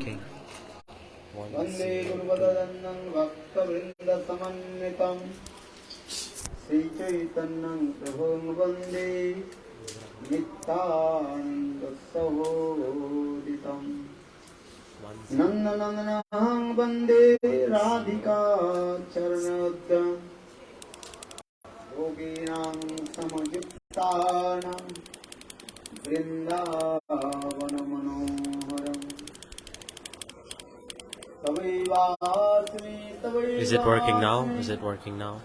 Okay. Vande Guruvadadanam Bhakta-vrinda Samanitam Sri Chaitanyam Prabhum Vande Nityananda Sahoditam Nandanandanaham Vande Radhika Charanodam Yoginam Samajuktanam Vrindavana Manoharam. Is it working now? Is it working now?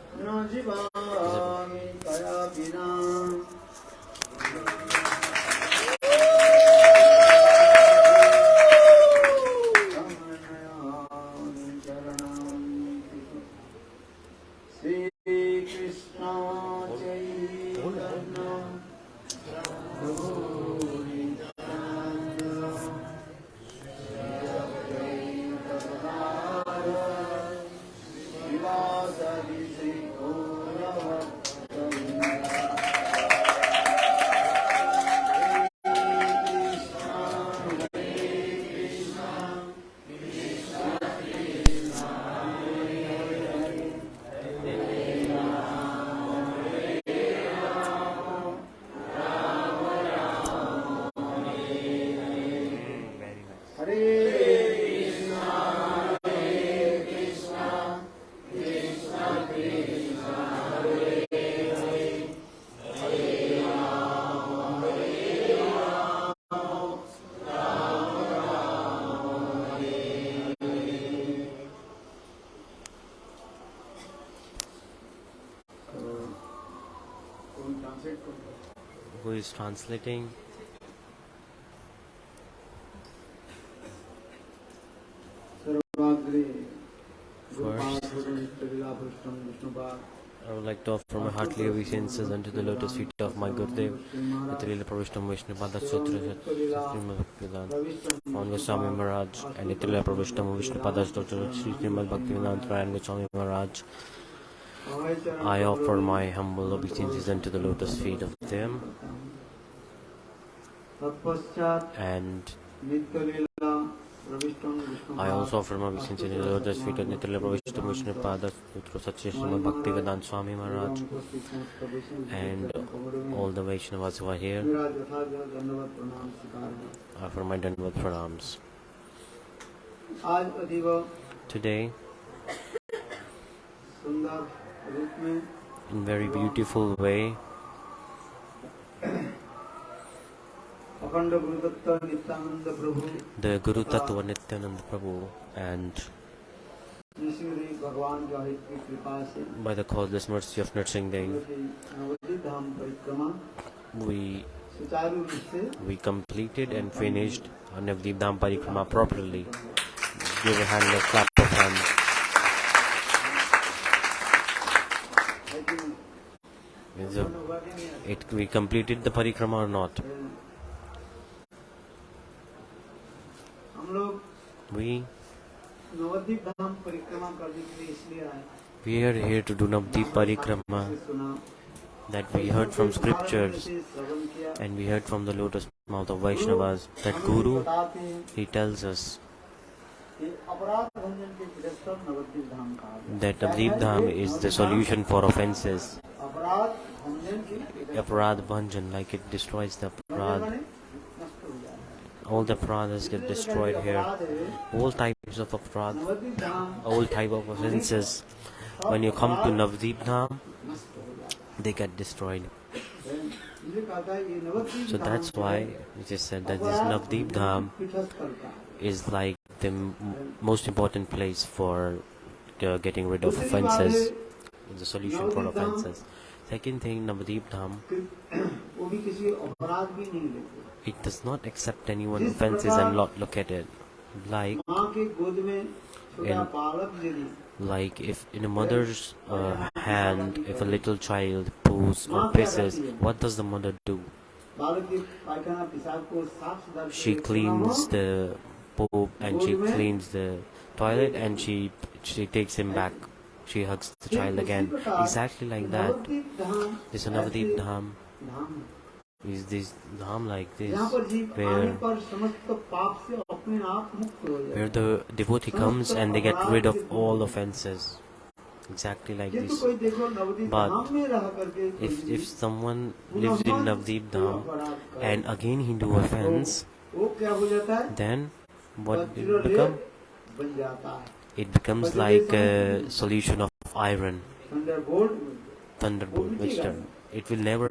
Who is translating? First, I would like to offer my heartily obeisances unto the lotus feet of my Gurudev, Nityananda Prabhu Vishnupada Sutra, Gauranga Gosvami Maharaj, and Nityananda Prabhu Vishnupada Sutra, Srimad Bhaktivedanta and Goswami Maharaj. I offer my humble obeisances unto the lotus feet of them, and I also offer my obeisances unto the lotus feet of Nityananda Prabhu Vishnupada Sutra, Srimad Bhaktivedanta Swami Maharaj, and all the Vaishnavas who are here. I offer my Dandavat pranams. Today, in very beautiful way, the Guru Tattva Nityananda Prabhu and by the causeless mercy of Nrisimhadeva, we completed and finished our Navadvipa-parikrama properly. Give a hand, a clap of hands. We completed the parikrama or not? We are here to do Navadvipa-parikrama, that we heard from scriptures and we heard from the lotus mouth of Vaishnavas that Guru, he tells us that Navadvipa-dhama is the solution for offences. Aparad bhajan, like it destroys the aparad. All the aparadas get destroyed here. All types of aparad, all type of offences, when you come to Navadvipa-dhama, they get destroyed. So that's why it is said that this Navadvipa-dhama is like the most important place for getting rid of offences, the solution for offences. Second thing, Navadvipa-dhama, it does not accept anyone's offences and not look at it. Like if in a mother's hand, if a little child poos or pisses, what does the mother do? She cleans the poop and she cleans the toilet and she takes him back. She hugs the child again. Exactly like that. This Navadvipa-dhama is this dham like this, where अपने आप मुक्त हो जाए। where the devotee comes and they get rid of all offenses. Exactly like ये तो this. कोई देखो Navdeep But धाम में रह करके if someone lives in Navadvipa-dhama and again he do offense, वो क्या हो जाता है? then what it become? बन जाता है It becomes like a solution of iron, thunderbolt, which it will never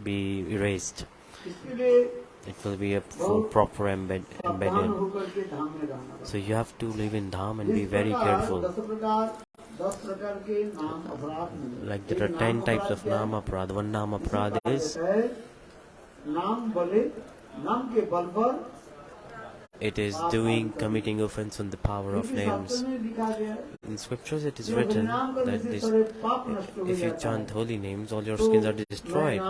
be erased. इसलिए It will be a full proper सावधान embedded. होकर के धाम में रहना। So you have to live in dham and be इस very प्रकार careful. 10 प्रकार के नाम अपराध में Like there are 10 types of nama aparad. One nama aparad is नाम बले नाम के बल पर committing offense on the power of names. In scriptures it is written that if you chant holy names, all your sins are destroyed.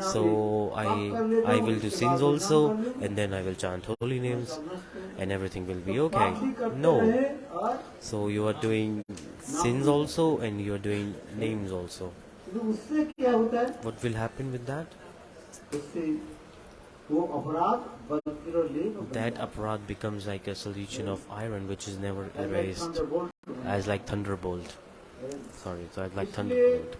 So I will do sins also, and then I will chant holy names, and everything will be okay. No. So you are doing sins also, and you are doing names also. What will happen with that? That aparad becomes like a solution of iron which is never erased, as like thunderbolt. Sorry, so as like thunderbolt.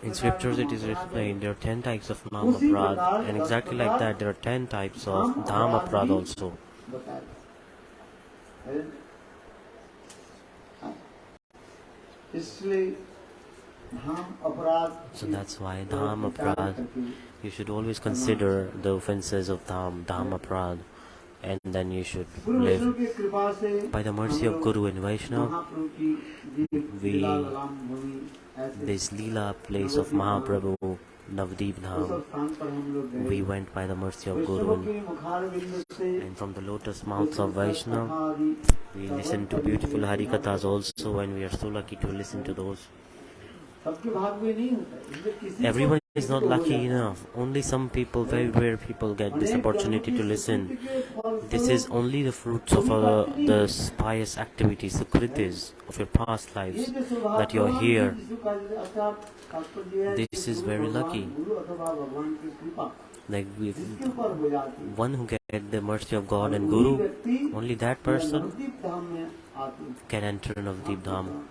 In scriptures it is explained there are 10 types of nama aparad, and exactly like that there are 10 types of dham aparad also. So that's why dham aparad, you should always consider the offences of dham aparad, and then you should live. By the mercy of Guru and Vaishnava, this Leela place of Mahaprabhu, Navadvipa-dhama, we went by the mercy of Guru, and from the lotus mouths of Vaishnava, we listened to beautiful Harikathas also, and we are so lucky to listen to those. Everyone is not lucky enough. Only some people, very rare people, get this opportunity to listen. This is only the fruits of the pious activities, the kritis of your past lives, that you are here. This is very lucky. Like one who get the mercy of God and Guru, only that person can enter Navadvipa-dhama.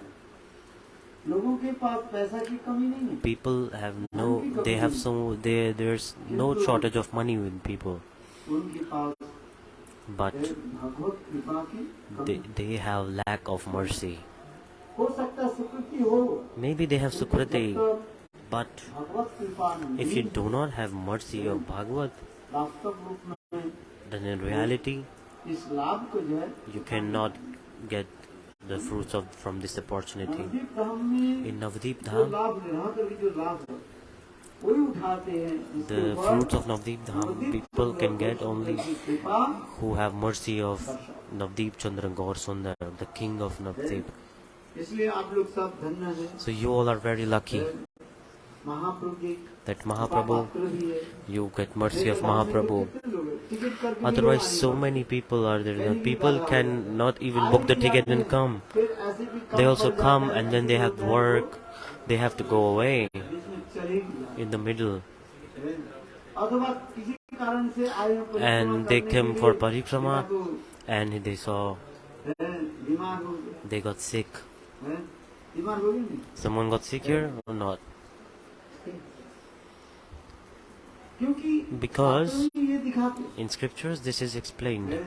People have there's no shortage of money with people, but they have lack of mercy. Maybe they have sukriti, but if you do not have mercy of Bhagavat, then in reality you cannot get the fruits from this opportunity. In Navadvipa-dhama, the fruits of Navadvipa-dhama people can get only who have mercy of Navdeep Chandra Gaur Sundar, the king of Navadvip. So you all are very lucky that Mahaprabhu, you get mercy of Mahaprabhu. Otherwise, so many people are there that people can not even book the ticket and come. They also come and then they have work, they have to go away in the middle. And they came for parikrama and they saw they got sick. Someone got sick here or not? Because in scriptures this is explained.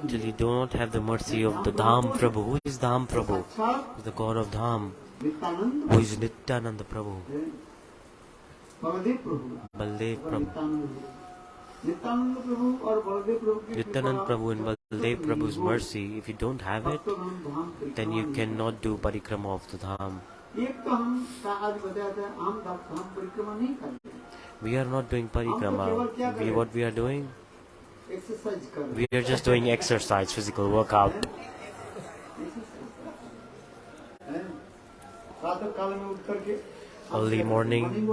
Till you do not have the mercy of the Dham Prabhu. Who is Dham Prabhu? Who is the God of Dham? Who is Nityananda Prabhu? Baldev Prabhu. Nityananda Prabhu and Baldev Prabhu's mercy, if you don't have it, then you cannot do parikrama of the Dham. We are not doing parikrama. What we are doing? We are just doing exercise, physical workout. Early morning,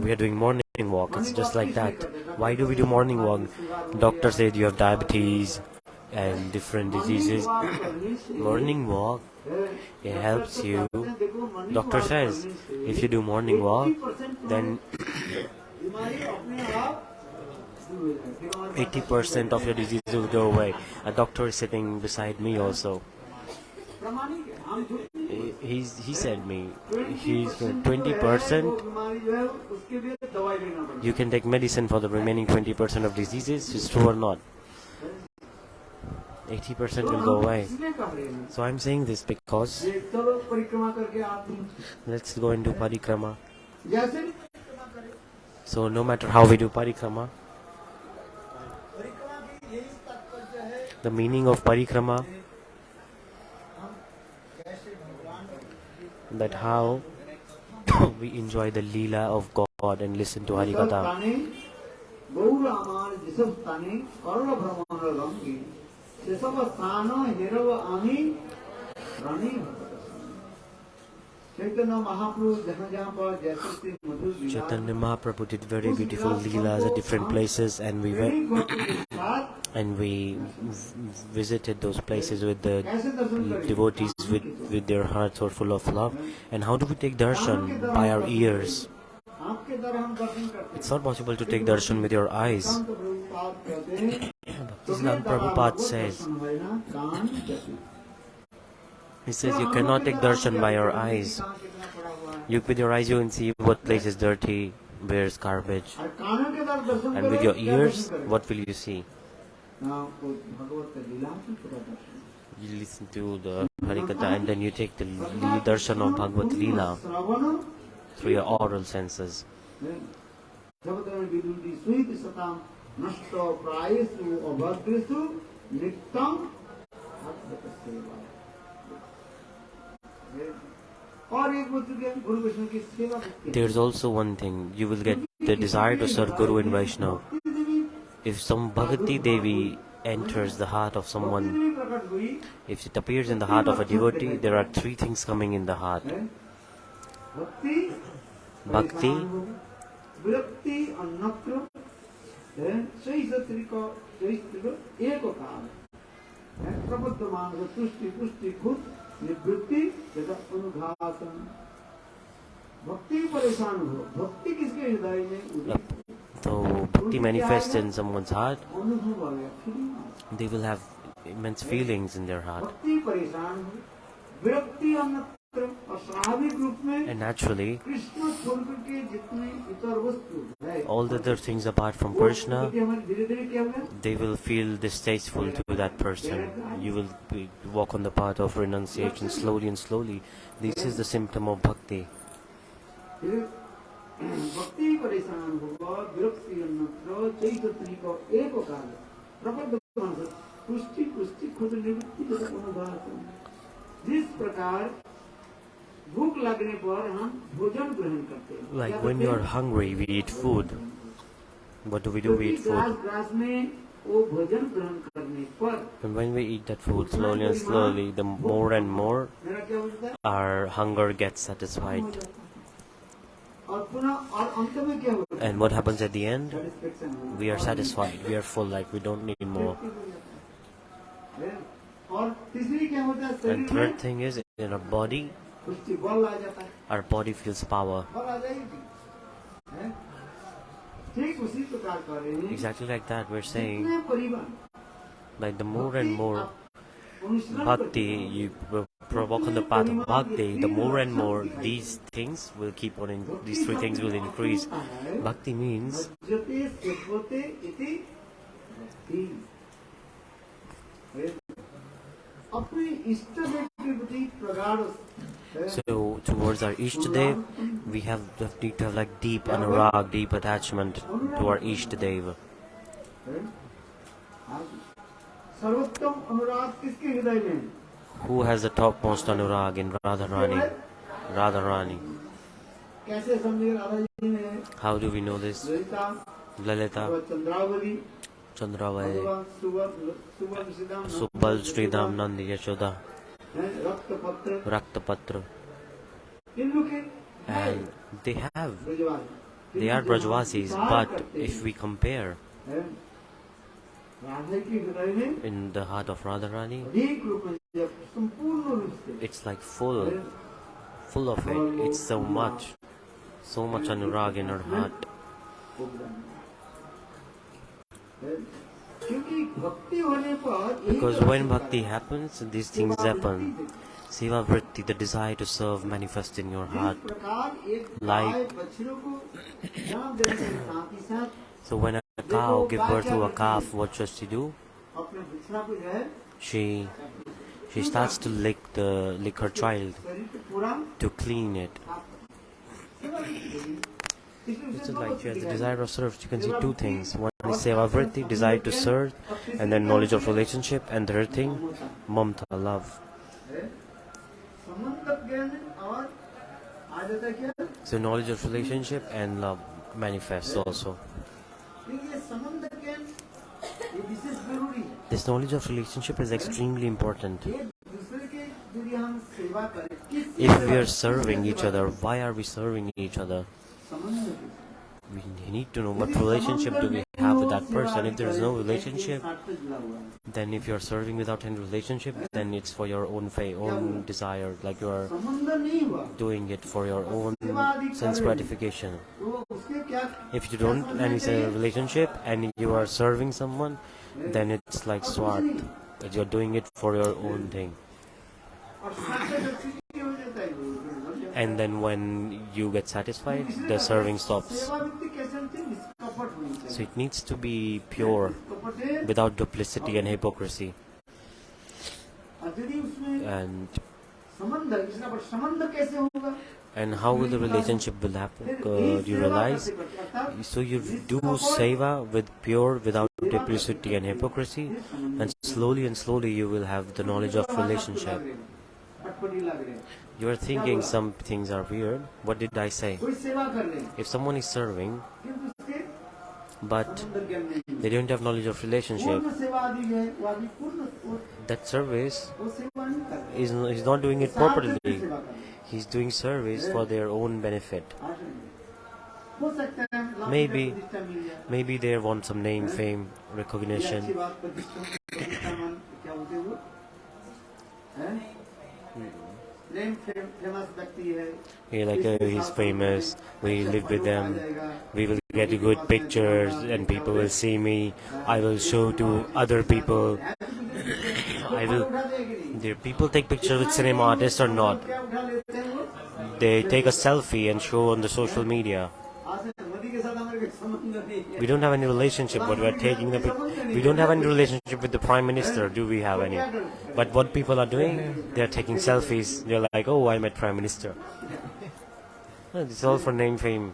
we are doing morning walk. It's just like that. Why do we do morning walk? Doctor said you have diabetes and different diseases. Morning walk, it helps you. Doctor says if you do morning walk, then 80% of your disease will go away. A doctor is sitting beside me also. He said me, he's 20%. You can take medicine for the remaining 20% of diseases. Is true or not? 80% will go away. So I'm saying this because let's go into parikrama. So no matter how we do parikrama, the meaning of parikrama, that how we enjoy the Leela of God and listen to Harikatha. Chaitanya Mahaprabhu did very beautiful Leelas at different places, and we went and we visited those places with the devotees with their hearts are full of love. And how do we take darshan? By our ears. It's not possible to take darshan with your eyes. Bhakti-siddhanta Prabhupada says, he says you cannot take darshan by your eyes. With your eyes you can see what place is dirty, where is garbage. And with your ears, what will you see? You listen to the Harikatha and then you take the darshan of Bhagavad Leela through your oral senses. There's also one thing, you will get the desire to serve Guru and Vaishnava. If some Bhagavati-devi enters the heart of someone, if it appears in the heart of a devotee, there are three things coming in the heart. Bhakti, so bhakti manifests in someone's heart, they will have immense feelings in their heart. And naturally, all the other things apart from Krishna, they will feel distasteful to that person. You will walk on the path of renunciation slowly and slowly. This is the symptom of bhakti. Like when you are hungry, we eat food. What do? We eat food. And when we eat that food slowly and slowly, the more and more our hunger gets satisfied. And what happens at the end? We are satisfied, we are full, like we don't need more. And third thing is, in our body feels power. Exactly like that, we're saying, like the more and more bhakti you provoke on the path of bhakti, the more and more these things will keep on, these three things will increase. Bhakti means so towards our Ishtadev, we need to have like deep anuraga, deep attachment to our Ishtadev. Who has the topmost anurag in Radharani? Radharani. How do we know this? Lalita, Chandravali, Subal, Sridham, Nandi, Yashoda, Raktapatra. And they are Brajvasis, but if we compare in the heart of Radharani, it's like full of it. It's so much. so much anuraga in our heart. Because when bhakti happens, these things happen. Seva vritti, the desire to serve, manifests in your heart. Like, so when a cow gives birth to a calf, what does she do? She starts to lick her child to clean it. It's like she has the desire of service. You can see two things. One is seva vritti, desire to serve, and then knowledge of relationship, and the third thing, mamta, love. So knowledge of relationship and love manifests also. This knowledge of relationship is extremely important. If we are serving each other, why are we serving each other? We need to know what relationship do we have with that person. If there is no relationship, then if you are serving without any relationship, then it's for your own own desire, like you are doing it for your own sense gratification. If you don't any relationship and you are serving someone, then it's like swart, that you're doing it for your own thing. And then when you get satisfied, the serving stops. So it needs to be pure, without duplicity and hypocrisy. And how will the relationship will happen? You realize, so you do seva with pure, without duplicity and hypocrisy, and slowly you will have the knowledge of relationship. You are thinking some things are weird. What did I say? If someone is serving, but they don't have knowledge of relationship, that service he's not doing it properly. He's doing service for their own benefit. Maybe they want some name, fame, recognition. He's famous, we live with them, we will get good pictures and people will see me, I will show to other people. People take pictures with cinema artists or not. They take a selfie and show on the social media. We don't have any relationship, but we are taking the picture. We don't have any relationship with the Prime Minister, do we have any? But what people are doing, they are taking selfies. They're like, oh, I met Prime Minister. It's all for name, fame,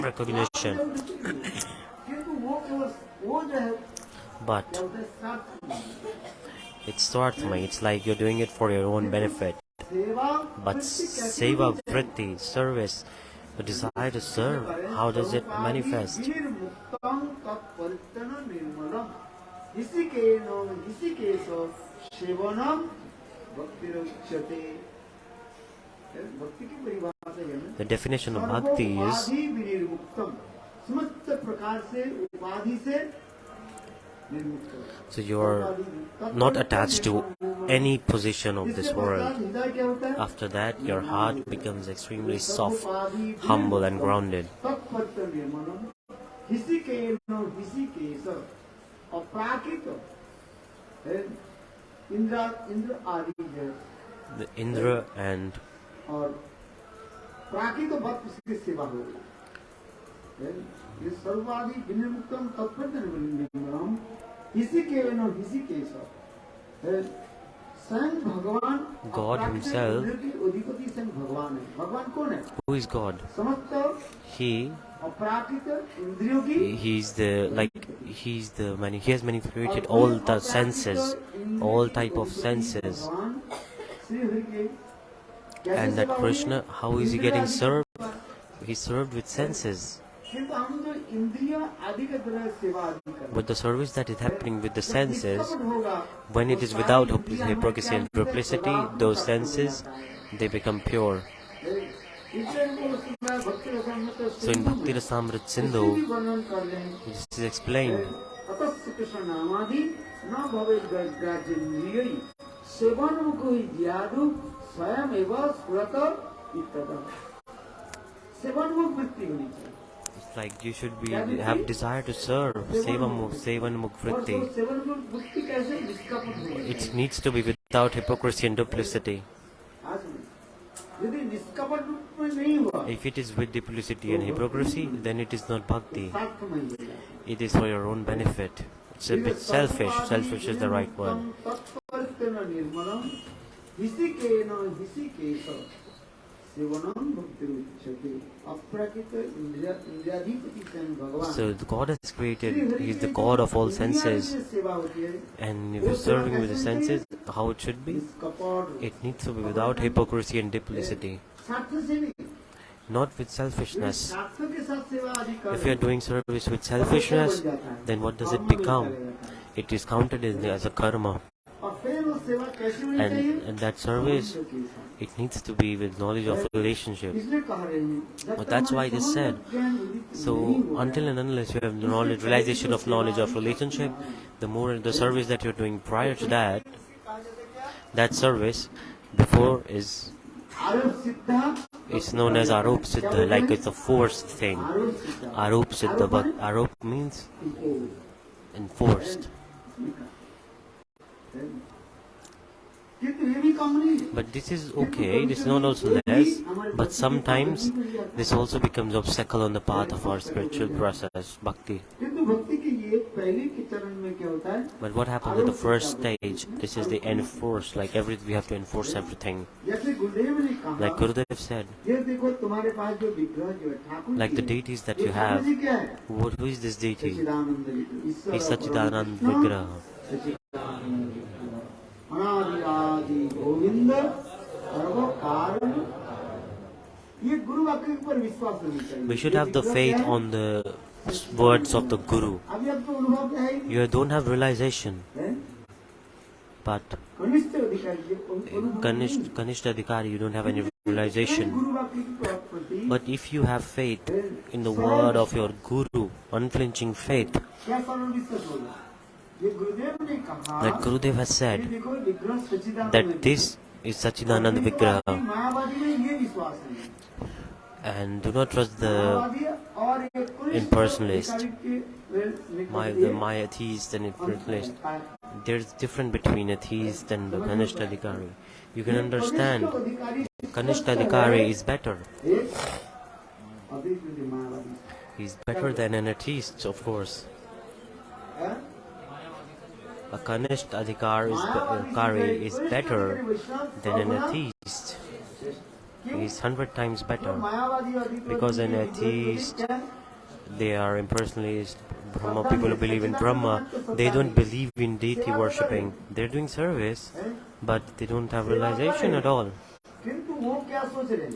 recognition. But it's swarthamai. It's like you're doing it for your own benefit. But seva vritti, service, the desire to serve, how does it manifest? The definition of bhakti is so you are not attached to any position of this world. After that, your heart becomes extremely soft, humble and grounded. The Indra and God himself. Who is God? He has manipulated all the senses, all type of senses. And that Krishna, how is he getting served? He's served with senses. But the service that is happening with the senses, when it is without hypocrisy and duplicity, those senses, they become pure. So in Bhakti Rasamrit Sindhu, this is explained. सेवान्मुख वृत्ति होनी चाहिए। It's like you should be have desire to serve. Sevanmukh vritti. और सेवान्मुख वृत्ति कैसे निष्कपट होगी? It needs to be without hypocrisy and duplicity. यदि निष्कपट रूप में नहीं हुआ, If it is with duplicity and hypocrisy, then it is not bhakti. सार्थमय हो जाएगा। It is for your own benefit. It's a bit selfish. Selfish is the right word. तत्परित्याग निर्मलम हिसिकेन हिसिकेश सेवनम भक्तिरुच्यते अप्राकृत इंद्रियाधिपति स्वयं भगवान। So God has created, He is the God of all senses, and if you're serving with the senses, how it should be? It needs to be without hypocrisy and duplicity, not with selfishness. If you are doing service with selfishness, then what does it become? It is counted as a karma, and that service, it needs to be with knowledge of relationship. But that's why it is said. So until and unless you have knowledge, realization of knowledge of relationship, the more the service that you're doing prior to that, that service before is, it's known as arop siddha, like it's a forced thing. Arop siddha, but arop means enforced. But this is okay, this is not also less, but sometimes this also becomes obstacle on the path of our spiritual process, bhakti. But what happens at the first stage? This is the enforce, like we have to enforce everything. Like Gurudev said, like the deities that you have, who is this deity? He's Sachidanand Vigraha. We should have the faith on the words of the Guru. You don't have realization, but Kanishta Adhikari, you don't have any realization. But if you have faith in the word of your Guru, unflinching faith, that Gurudev has said that this is Sachidanand Vigraha, and do not trust the impersonalist, the Maya atheist and impersonalist. There's difference between atheist and the Kanishta Adhikari. You can understand Kanishta Adhikari is better. He's better than an atheist, of course. A Kanishta Adhikari is better than an atheist. He is 100 times better. Because an atheist, they are impersonalist, Brahma, people who believe in Brahma, they don't believe in deity worshipping. They're doing service, but they don't have realization at all.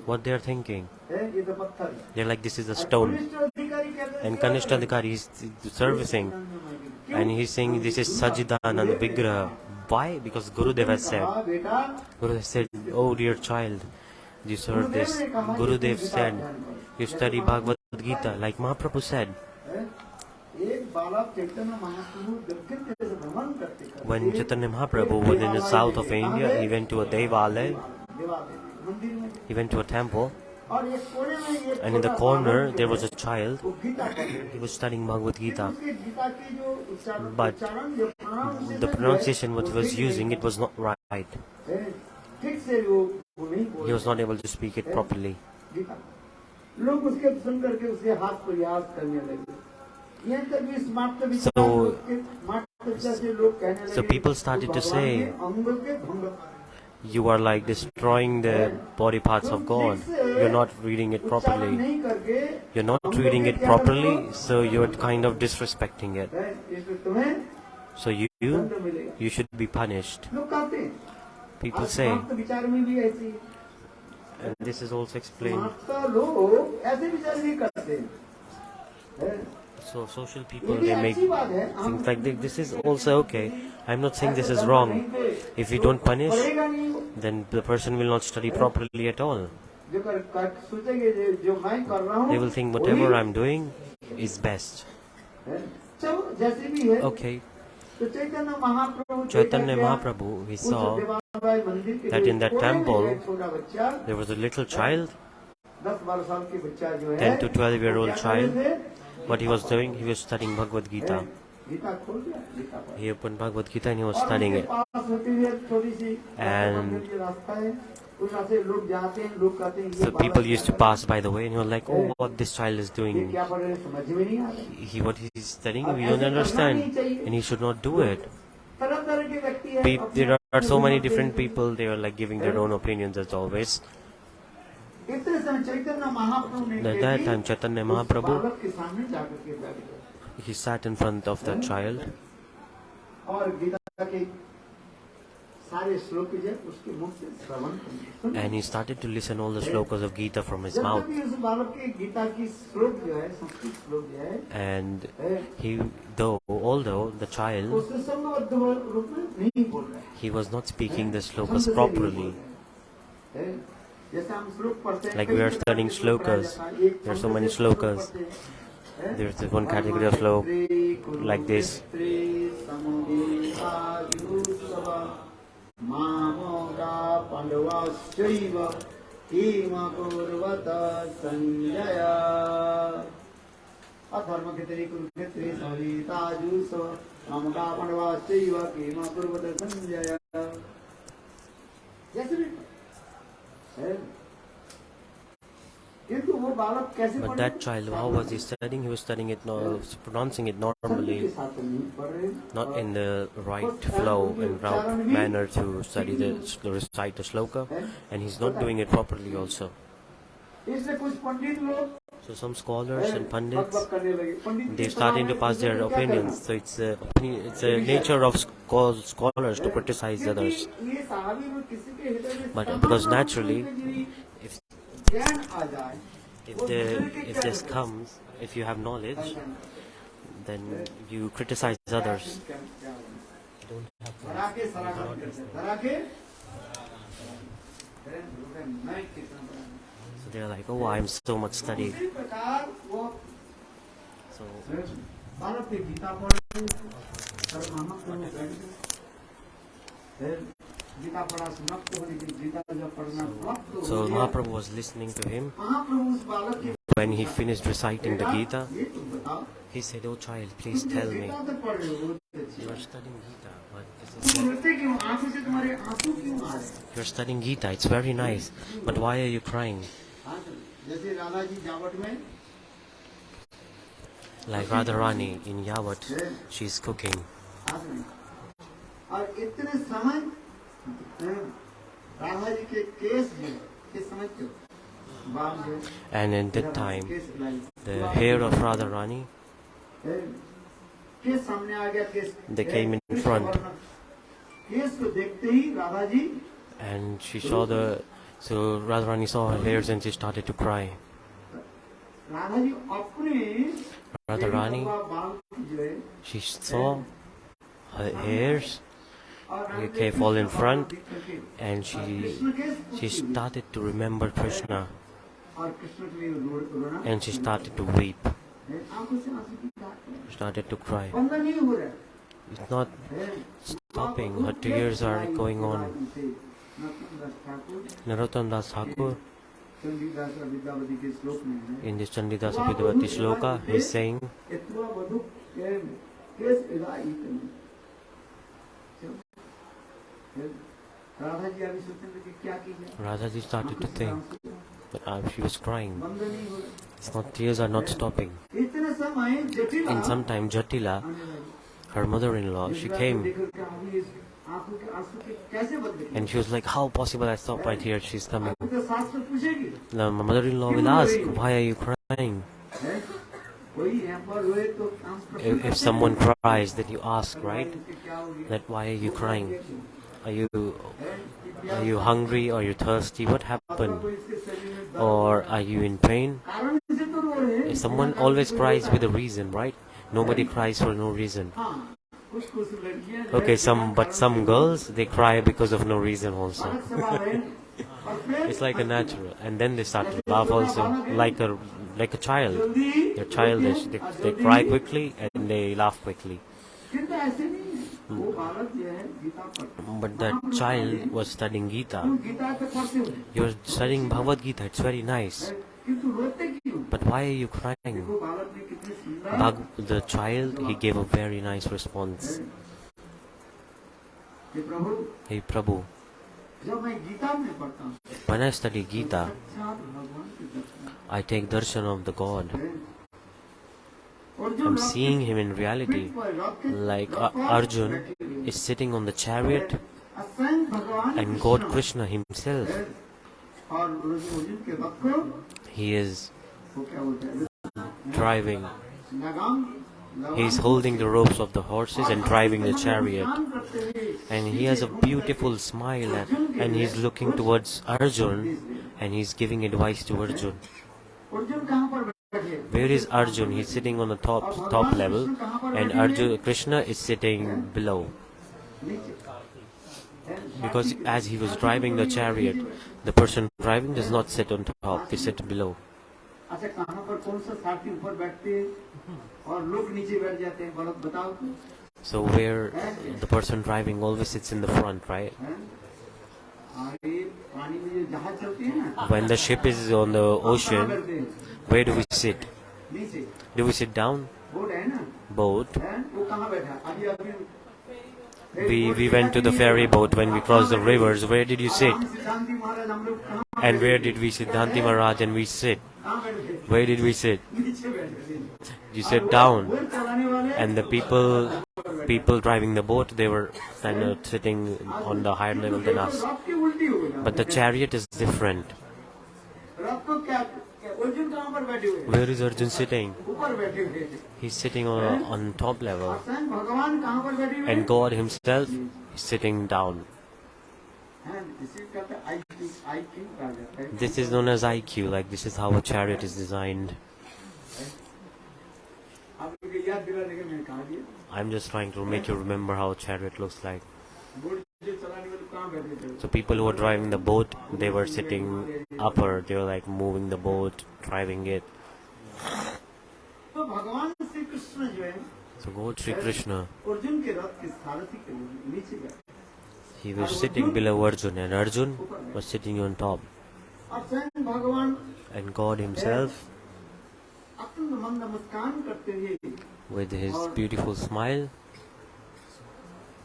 What they're thinking? They're like, this is a stone. And Kanishta Adhikari is servicing. And he's saying this is Sachidanand Vigraha. Why? Because Gurudev has said. Gurudev said, oh dear child, you serve this. Gurudev said, you study Bhagavad Gita, like Mahaprabhu said. When Chaitanya Mahaprabhu was in the south of India, he went to a Devalaya, he went to a temple, and in the corner there was a child. He was studying Bhagavad Gita, but the pronunciation what he was using, it was not right. He was not able to speak it properly. So people started to say, you are like destroying the body parts of God. You're not reading it properly. You're not reading it properly, so you're kind of disrespecting it. So you should be punished. People say, and this is also explained. So social people, they make things like this. This is also okay. I'm not saying this is wrong. If you don't punish, then the person will not study properly at all. They will think whatever I'm doing is best. Okay. Chaitanya Mahaprabhu, he saw that in that temple there was a little child 10-12 साल के बच्चा जो है 10 to 12-year-old वो क्या child. कर रहे थे? What he was doing, he was studying Bhagavad Gita. Gita खोल दिया, गीता पढ़। He opened Bhagavad Gita and he was और studying उसके it. पास होती हुई एक छोटी सी And जो रास्ता है, उस रास्ते से लोग जाते हैं, लोग कहते हैं ये so people बालक used to क्या pass by the way and he was like, oh, what this child is कर रहे हैं? ये doing. क्या पढ़ रहे हैं, समझ में नहीं आ रहा। What he's studying, we don't understand. And he should not do it. तरह-तरह के व्यक्ति हैं, There are so many different people, they are like giving their own opinions as always. इतने समय चैतन्य महाप्रभु ने At that time, Chaitanya Mahaprabhu, बालक के सामने जाकर के बैठ गए he sat in front of the child और गीता के सारे श्लोक जो उसके मुख से श्रवण करने। and he started to listen all the slokas of Gita from his जब mouth. तक उस बालक के गीता की श्लोक जो है, संस्कृत श्लोक जो है, And although the child, उससे संगबद्ध रूप में नहीं बोल रहा है। he was not speaking the slokas properly. जैसे हम श्लोक पढ़ते हैं, Like we are studying shlokas. There are so many shlokas. There's this one category of slok like this. अधर्म के तरीके कुरुक्षेत्रे सरिताजुसव मामका पांडवाश्चैव किम कुर्वत संजय। जैसे भी है, किंतु वो बालक कैसे But that child, how was he studying? He was studying it, pronouncing it normally, not in the right flow and route manner to study to recite the sloka, and he's not doing it properly also. इसलिए कुछ पंडित लोग So some scholars and pundits, बक करने लगे। पंडित they're starting to pass their opinions. So it's a nature of scholars to criticize others. ये साहबी में किसी के हृदय में But because naturally, if ज्ञान आ जाए, if this comes, if you have knowledge, then you criticize others. धरा के सराहना करते हैं, धरा के मैं कितना बड़ा हूँ। So they're like, oh, I'm so much studied. इसी प्रकार वो So बालक के गीता पढ़ रहे हैं, और महाप्रभु बैठ गए। फिर गीता पढ़ा समाप्त होने की गीता जब पढ़ना समाप्त हो So गया, Mahaprabhu was listening to him. महाप्रभु उस बालक के When he finished reciting the Gita, ये तुम बताओ, he said, oh child, please tell me. Gita तो पढ़ रहे हो, बहुत अच्छी You बात। are studying Gita, but this तुम is रोते क्यों? आंखों से तुम्हारे आंसू क्यों आ रहे हैं? you're studying Gita, it's very nice, but why are you crying? जैसे राधा जी जावट में Like Radharani in Yavat, she's cooking. और इतने समय राधा जी के केस जो के समय क्यों बाल जो And in that time, case lie the hair of Radharani, case सामने आ गया, case they came in front. Case को देखते ही Radha ji And she saw so Radharani saw her hairs and she started to cry. Radha ji अपने Radharani, बाल जो है she saw her hairs fall in front, and she started to remember Krishna, और कृष्ण के लिए रोना, and she started to weep, आंखों से आंसू की धार है। started to cry. बंद नहीं हो रहा है। It's not stopping, her tears are going on. Narottam Das Thakur, Chandidas और विद्यावती के श्लोक में है, in this Chandidas Vidyavati Shloka, he's saying, इतना वधु केस इदाई तनी। राधा जी अभी सोचने लगे क्या कीजिए? Radhaji started to think, but she was crying. बंद नहीं हो रहा। It's not, tears are not stopping. इतने समय जटिला In some time, Jatila, आने लगी। her mother-in-law, she came देखकर के अभी इस आंखों के आंसू के कैसे बंद करें? and she was like, how possible I stop right here? She's coming. अभी तो सास से पूछेगी, Now, my mother-in-law will ask, why are you crying? हैं? कोई यहाँ पर रोए तो आंसू If someone cries, then you ask, right? क्या हो गया? That why are you crying? Are you hungry? Are you thirsty? What happened? Or are you in pain? कारण से तो रो रहे हैं। Someone always cries with a reason, right? Nobody cries for no reason. हाँ, कुछ लड़कियां जो Okay, है, but some girls, they cry because of no reason also. अलग स्वभाव है। और फिर It's like a natural, and then they start to laugh also, like a child. They're childish. They cry quickly and they laugh quickly. किंतु ऐसे नहीं है। वो बालक जो है गीता पढ़ता है। But that child was studying Gita. तुम गीता तो पढ़ते हो। You're studying Bhagavad Gita. It's very nice. किंतु रोते क्यों? But why are you crying? देखो बालक ने कितनी सुंदर The child, he gave a very nice response. कि प्रभु Hey Prabhu, जब मैं गीता में पढ़ता हूँ when I study Gita, साक्षात भगवान के दर्शन I take darshan of the God. और जो I'm Rath seeing him in reality. पर रथ के Like रथ पर Arjun बैठे हुए is sitting on the chariot स्वयं भगवान and God Krishna himself, और अर्जुन के रथ को he is वो क्या बोलते हैं driving. लगाम He is holding the ropes of the horses and driving the chariot. करते हुए And he has a beautiful smile and he's looking towards Arjun and he's giving advice to Arjun. Arjun कहाँ पर बैठे Where is Arjun? He's sitting on the top level and Arjun Krishna is sitting below. नीचे Because as he was driving the chariot, the person driving does not sit on top, they sit below. अच्छा कहाँ पर कौन सा साथी ऊपर बैठते हैं और लोग नीचे बैठ जाते हैं बालक बताओ तो So where the person driving always sits in the front, right? अरे पानी में जो जहाज चलती है ना When the ship is on the कहाँ ocean, बैठते हैं where do we sit? नीचे Do we sit down? Boat है ना Boat. वो कहाँ बैठा अभी अभी We went to the ferry boat when we crossed the rivers. Where did you sit? हम सिद्धांति महाराज हम लोग कहाँ And where did we sit? Siddhanti Maharaj and we sit. कहाँ बैठे थे Where did we sit? नीचे बैठे थे You sit down. बोट चलाने वाले And the people driving the boat, they were kind of sitting on the higher level than us. रथ की उल्टी हो गई But the chariot is different. रथ को क्या अर्जुन कहाँ पर बैठे हुए Where is Arjun sitting? ऊपर बैठे हुए थे He's sitting on top level. स्वयं भगवान कहाँ पर बैठे हुए And God himself is sitting down. हैं इसी कहते हैं IQ कहा जाता है This is known as IQ, like this is how a chariot is designed. आपको याद दिलाने के मैंने कहा दिया I'm just trying to make you remember how a chariot looks like. Boat जो चलाने वाले कहाँ बैठे थे So people who were driving the boat, they were sitting upper, they were like moving the boat, driving it. तो भगवान श्री कृष्ण जो है So God Sri Krishna, Arjun के रथ के सारथी के नीचे बैठे he was sitting below Arjun and Arjun was sitting on top. और स्वयं भगवान And God himself, अत्यंत मंद मुस्कान करते हुए with his beautiful smile,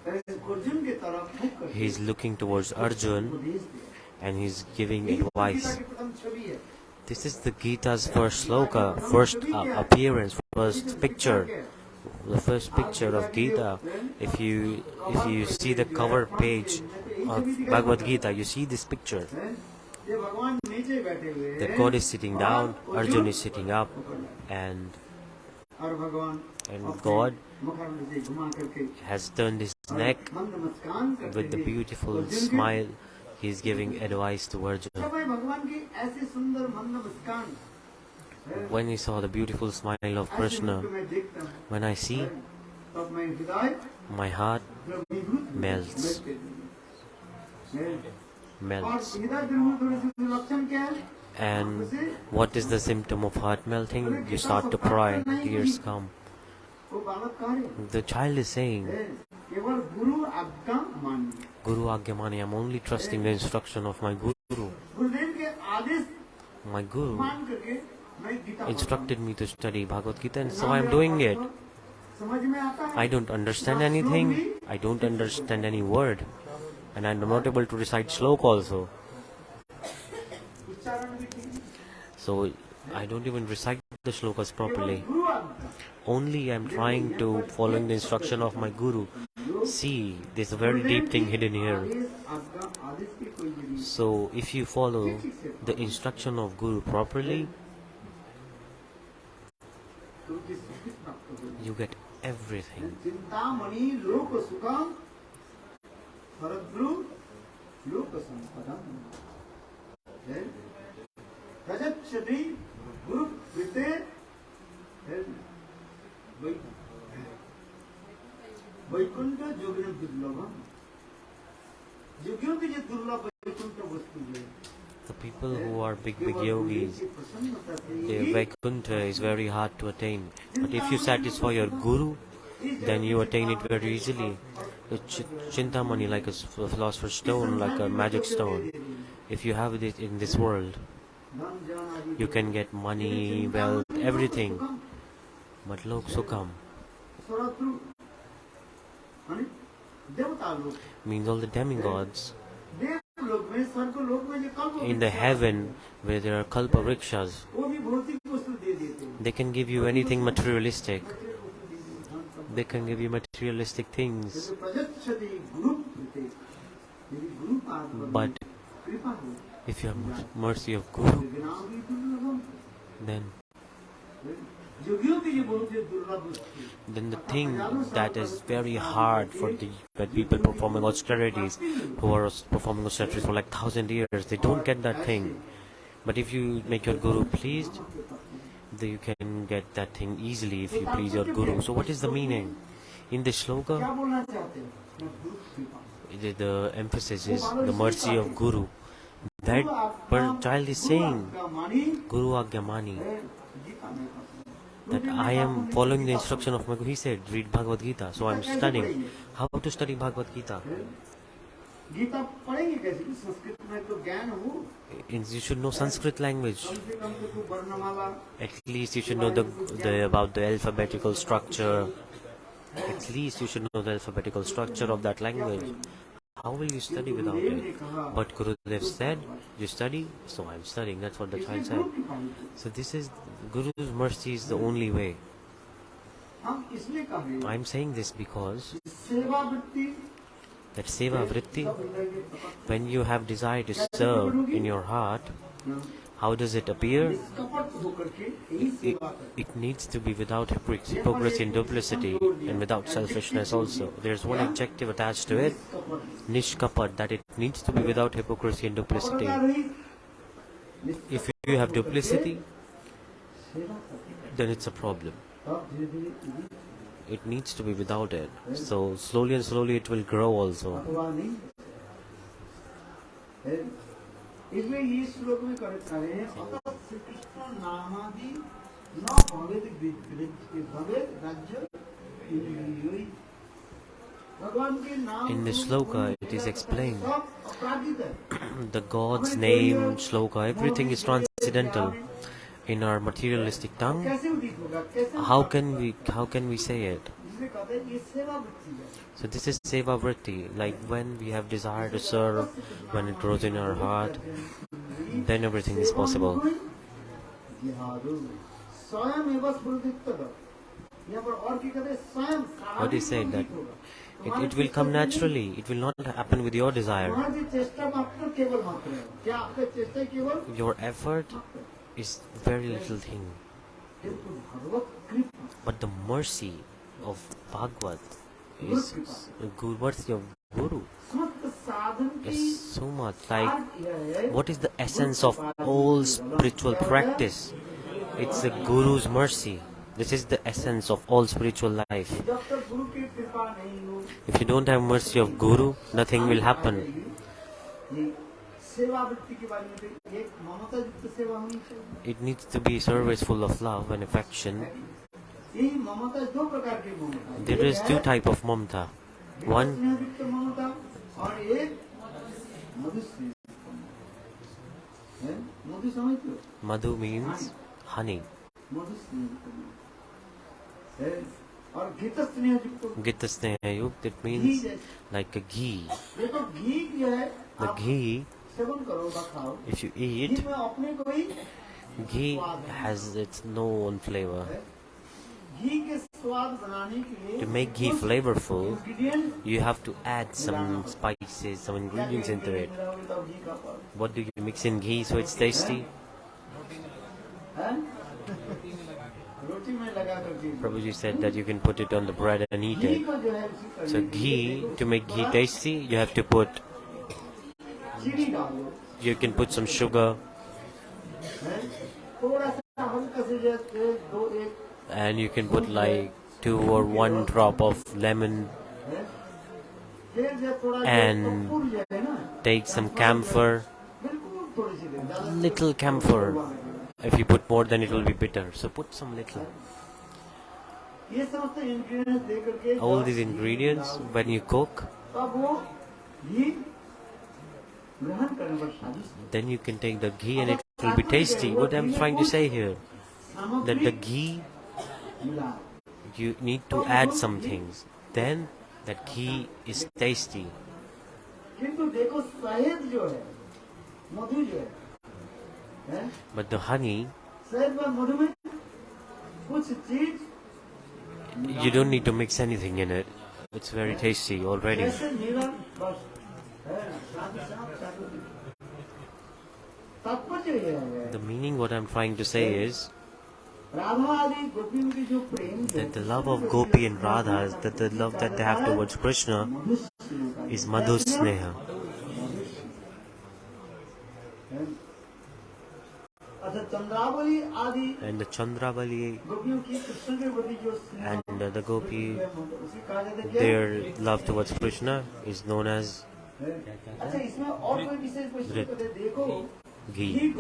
Arjun के तरफ मुख करके he's looking towards Arjun उपदेश दिया and he's giving Gita advice. की प्रथम छवि है This is the Gita's first sloka, first appearance, first picture. The first picture of Gita. If you see the cover page of Bhagavad Gita, you see this picture. ये भगवान नीचे बैठे हुए हैं That God is sitting down, Arjun is sitting up, and और भगवान God मुखारविंद से घुमा करके has turned his neck मंद मुस्कान करते with the हुए beautiful अर्जुन के smile. He is giving advice to Arjun. जब मैं भगवान की ऐसी सुंदर मंद मुस्कान When he saw the beautiful smile of Krishna, ऐसे मैं देखता हूँ when I see, तब मैं हृदय my heart द्रवीभूत melts. और melts. हृदय द्रवीभूत होने से लक्षण क्या है And what is the symptom of heart melting? You start to cry, tears come. वो बालक कह रहे The child is saying, केवल गुरु आज्ञा मानिए Guru Agyamani, I'm only trusting the instruction of my Guru. गुरुदेव के आदेश My Guru मान करके मैं Gita instructed me to study Bhagavad Gita and so I'm doing it. समझ में आता है I don't understand anything, I don't understand any word, and I'm not able to recite slok also. उच्चारण भी ठीक है। So I don't even recite the shlokas properly. गुरु आज्ञा Only I'm trying to following the instruction of my Guru. See, there's a very deep thing hidden here. आज्ञा आदेश की कोई भी So if you follow the instruction of Guru properly, तो की सुख प्राप्त हो you get everything. चिंतामणि लोक सुखम भरद्रु लोक संपदम रजच्छति गुरु कृते वैकुंठ जोगिन दुर्लभम योगियों की जो दुर्लभ वैकुंठ वस्तु है The people who are big yogis, their Vaikuntha is very hard to attain. But if you satisfy your Guru, then you attain it very easily. The Chintamani, like a philosopher's stone, like a magic stone. If you have it in this world, You can get money, wealth, everything. But lok sukham means all the demigods in the heaven where there are kalpa vrikshas. They can give you anything materialistic. They can give you materialistic things. But if you have mercy of Guru, then the thing that is very hard for the people performing austerities, who are performing austerities for like 1,000 years, they don't get that thing. But if you make your Guru pleased, then you can get that thing easily if you please your Guru. So what is the meaning? In the shloka, the emphasis is the mercy of Guru. That child is saying, Guru Agyamani, that I am following the instruction of my Guru. He said, read Bhagavad Gita. So I am studying. How to study Bhagavad Gita? You should know Sanskrit language. At least you should know about the alphabetical structure. At least you should know the alphabetical structure of that language. How will you study without it? But Gurudev said, you study, so I am studying. That's what the child said. So this is, Guru's mercy is the only way. I am saying this because that seva vritti, when you have desire to serve in your heart, how does it appear? It needs to be without hypocrisy and duplicity, and without selfishness also. There's one adjective attached to it, nishkapat, that it needs to be without hypocrisy and duplicity. If you have duplicity, then it's a problem. It needs to be without it. So slowly and slowly it will grow also. In the shloka it is explained the God's name, shloka, everything is transcendental. In our materialistic tongue, how can we say it? So this is seva vritti, like when we have desire to serve, when it grows in our heart, then everything is possible. What he said, that it will come naturally, it will not happen with your desire. Your effort is very little thing, but the mercy of Bhagavad is mercy of Guru is so much. Like, what is the essence of all spiritual practice? It's the Guru's mercy. This is the essence of all spiritual life. If you don't have mercy of Guru, nothing will happen. It needs to be service full of love and affection. There is two types of mamata. One, madhu means honey. Gita sneha yukt, it means like a ghee. The ghee, if you eat, ghee has its own flavor. To make ghee flavorful, you have to add some spices, some ingredients into it. What do you mix in ghee so it's tasty? Prabhuji said that you can put it on the bread and eat it. So ghee, to make ghee tasty, you have to put, you can put some sugar, and you can put like 2 or 1 drop of lemon, and take some camphor, little camphor. If you put more, then it will be bitter, so put some little. All these ingredients, when you cook, then you can take the ghee and it will be tasty. What I'm trying to say here, that the ghee, you need to add some things, then that ghee is tasty. But the honey, you don't need to mix anything in it. It's very tasty already. The meaning, what I'm trying to say is that the love of Gopi and Radha, that the love that they have towards Krishna is Madhu Sneha. And the Chandravali and the Gopi, their love towards Krishna is known as ghee.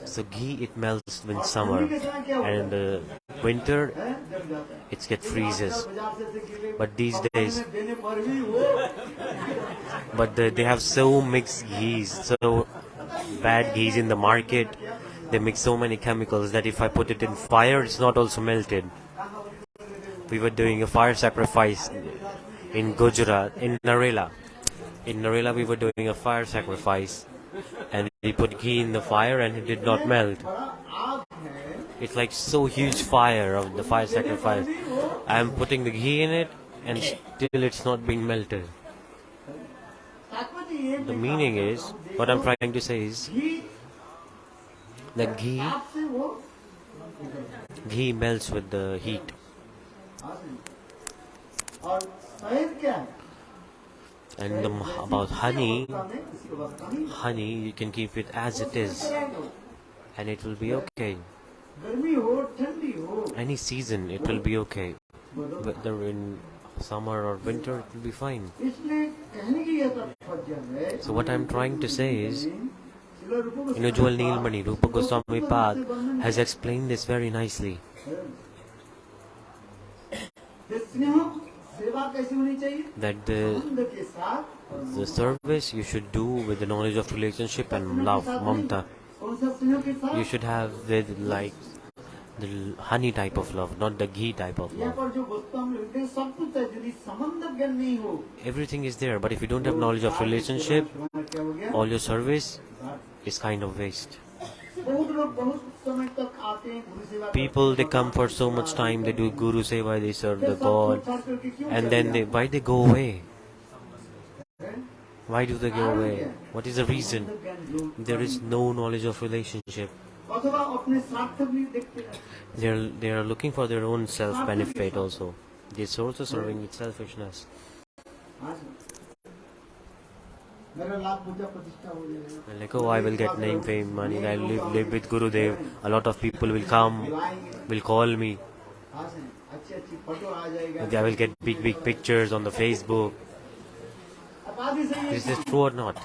So ghee, it melts in summer, and in winter it gets freezes. But these days, they have so mixed ghees, so bad ghees in the market. They mix so many chemicals that if I put it in fire, it's not also melted. We were doing a fire sacrifice in Gujarat, in Narela. In Narela, we were doing a fire sacrifice, and we put ghee in the fire and it did not melt. It's like so huge fire of the fire sacrifice. I am putting the ghee in it and still it's not being melted. The meaning is, what I'm trying to say is, that ghee melts with the heat. And about honey, you can keep it as it is and it will be okay. Any season it will be okay. Whether in summer or winter, it will be fine. So what I'm trying to say is, in Ujjwal Neelmani, Rupa Goswami Pad has explained this very nicely. That the service you should do with the knowledge of relationship and love, mamta. You should have with like the honey type of love, not the ghee type of love. Everything is there, but if you don't have knowledge of relationship, all your service is kind of waste. People, they come for so much time, they do Guru Seva, they serve the God, and then why they go away? Why do they go away? What is the reason? There is no knowledge of relationship. They are looking for their own self-benefit also. They're also serving with selfishness. Like, oh, I will get name, fame, money, I will live with Gurudev. A lot of people will come, will call me. I will get big pictures on the Facebook. Is this true or not?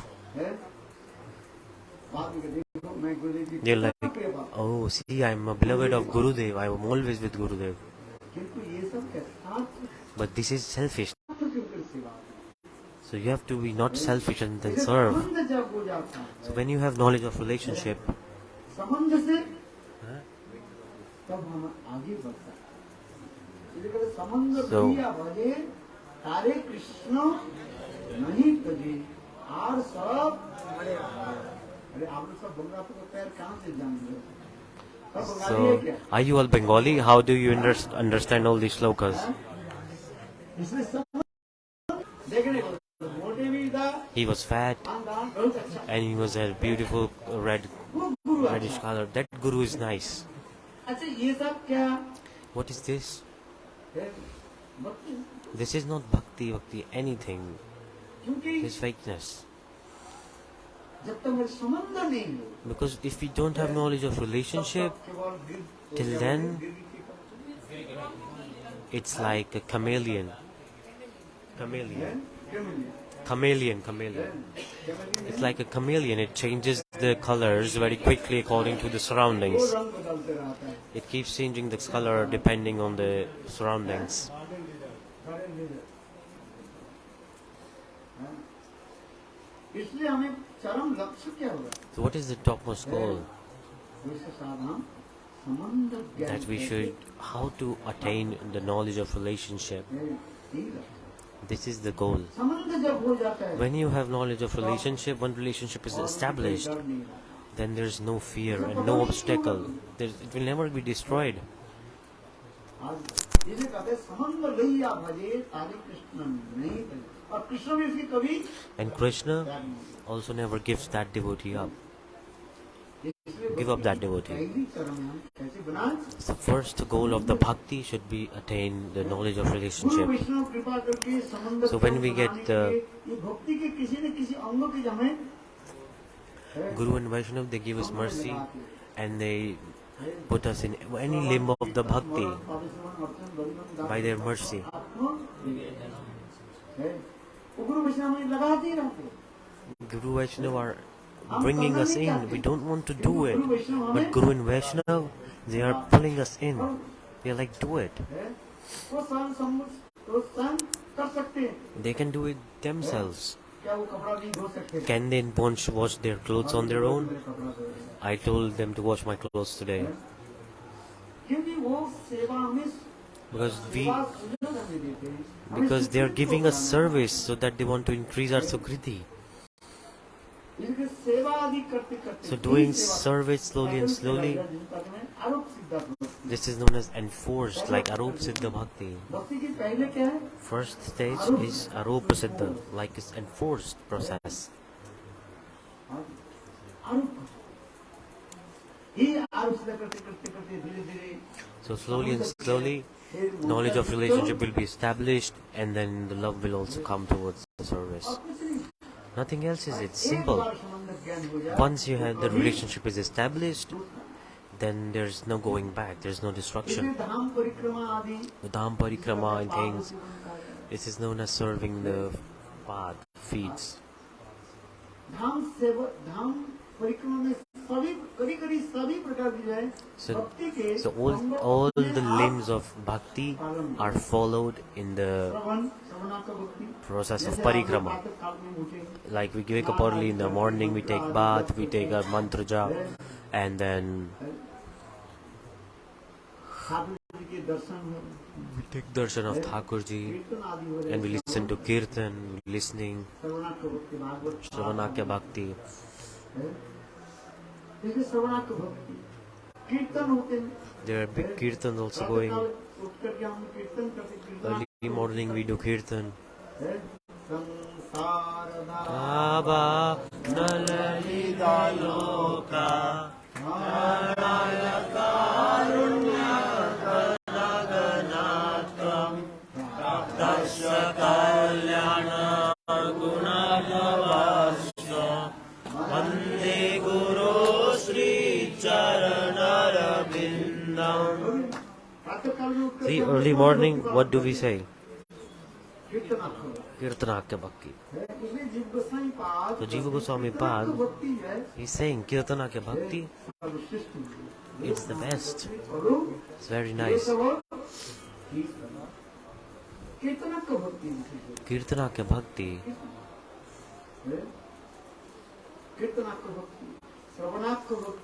They're like, oh, see, I'm a beloved of Gurudev. I am always with Gurudev. But this is selfish. So you have to be not selfish and then serve. So when you have knowledge of relationship, so are you all Bengali? How do you understand all these slokas? He was fat and he was a beautiful reddish color. That Guru is nice. What is this? This is not bhakti, anything. This fakeness. Because if we don't have knowledge of relationship, till then, it's like a chameleon. It's like a chameleon. It changes the colors very quickly according to the surroundings. It keeps changing the color depending on the surroundings. So what is the topmost goal? That we should, how to attain the knowledge of relationship. This is the goal. When you have knowledge of relationship, when relationship is established, then there is no fear and no obstacle. It will never be destroyed. And Krishna also never gives that devotee up. Give up that devotee. The first goal of the bhakti should be attain the knowledge of relationship. So when we get the Guru and Vaishnava, they give us mercy and they put us in any limb of the bhakti by their mercy. Guru Vaishnava are bringing us in. We don't want to do it, but Guru and Vaishnava, they are pulling us in. They are like, do it. They can do it themselves. Can they wash their clothes on their own? I told them to wash my clothes today. Because they are giving us service so that they want to increase our sukriti. So doing service slowly and slowly, this is known as enforced, like Arup Siddha Bhakti. First stage is Arup Siddha, like it's enforced process. So slowly and slowly, knowledge of relationship will be established, and then the love will also come towards the service. Nothing else is it. Simple. Once you have the relationship is established, then there's no going back. There's no destruction. The Dham-parikrama and things. This is known as serving the path, feet. So all the limbs of bhakti are followed in the process of parikrama. Like we wake up early in the morning, we take bath, we take our mantra jap, and then we take darshan of Thakurji, and we listen to kirtan, listening, kirtanakya-bhakti. There are big kirtans also going. Early morning we do kirtan. Aba nalalita loka karunya ganaganatam tasya kalyana gunabhavasya vande guru sri charanarabindam. See, early morning, what do we say? Kirtanakya-bhakti. So Jiva Gosvami Pad, he's saying Kirtanakya-bhakti, it's the best. It's very nice. Kirtanakya-bhakti.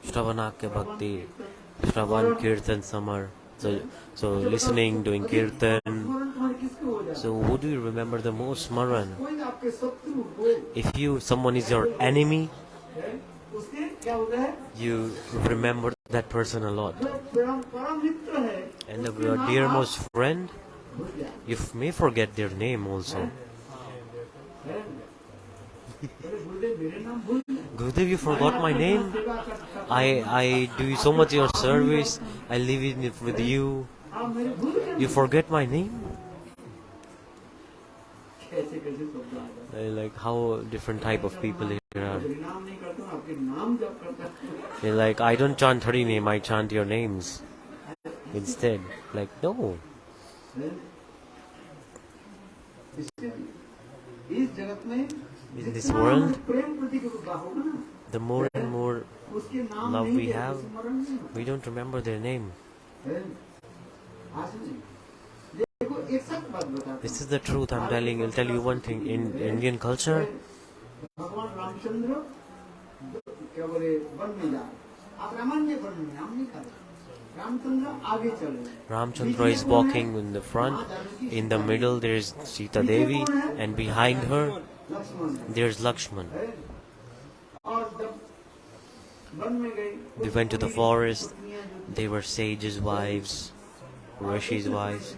Shravanakya-bhakti. Shravan Kirtan Samar. So listening, doing kirtan. So who do you remember the most, Maran? If someone is your enemy, you remember that person a lot. And your dearmost friend, you may forget their name also. Gurudev, you forgot my name? I do so much your service. I live in it with you. You forget my name? Like how different type of people here are. They're like, I don't chant Hari name, I chant your names instead. Like, no. In this world, the more and more love we have, we don't remember their name. This is the truth I'm telling. I'll tell you one thing. In Indian culture, क्या बोले one में जा, आप रामायण में one में हम नहीं खड़े, रामचंद्र आगे चले, Ramchandra is walking in the front, in the middle there is Sita Devi, and behind her there is Lakshman. और जब वन में गए, They went to the forest, they were sages' wives, Rishi's wives,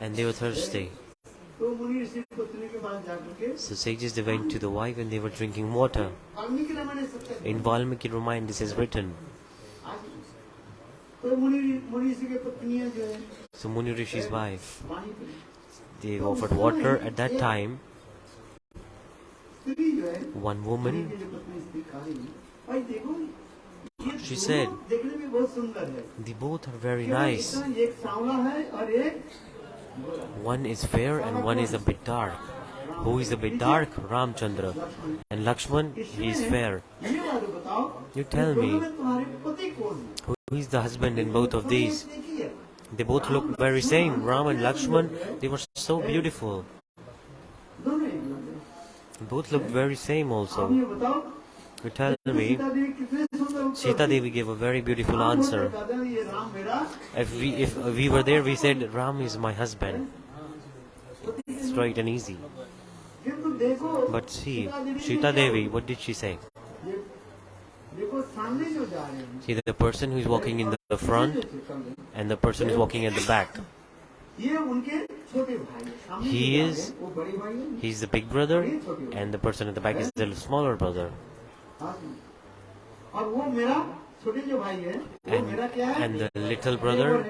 and they were thirsty. तो मुनि ऋषि पत्नी के पास जाकर के So sages, they went to the wife and they were drinking water. Valmiki Ramayan में सत्य In Valmiki Ramayana this is written. तो मुनि ऋषि के पत्नियां जो है So Muni Rishi's wife, पानी P, they offered water. At that time, स्त्री जो है one woman, मुनि की जो पत्नी स्त्री कहा, भाई देखो ये she दोनों said, देखने में बहुत सुंदर है, they both are very क्यों nice. इतना एक सांवला है और एक गोरा। One is fair and one is a bit dark. Who is a bit dark? Ramchandra. And Lakshman, he is fair. ये बात बताओ, You tell दोनों me, में तुम्हारे पति कौन है? who is the husband in both of these? देखी है, They both look very same. Ram and Lakshman, they were so beautiful. दोनों एक लोग हैं। Both looked very same आप also. ये बताओ, You tell me, Sita Devi कितने सुंदर उत्तर Sita Devi gave a very beautiful answer. दादा ये राम मेरा If we were there, we said, Ram is my husband. Straight and easy. किंतु देखो But see, Sita Devi, what did she say? ये- देखो सामने जो जा रहे हैं, See, the person who is walking in the front and the person who is walking at the back. ये उनके छोटे भाई हैं। सामने He जो जा is- रहे हैं, वो बड़े भाई हैं। He's the big brother and the person at the back is the smaller brother. हाँ। और वो मेरा छोटे जो भाई है, वो मेरा क्या है? And the little brother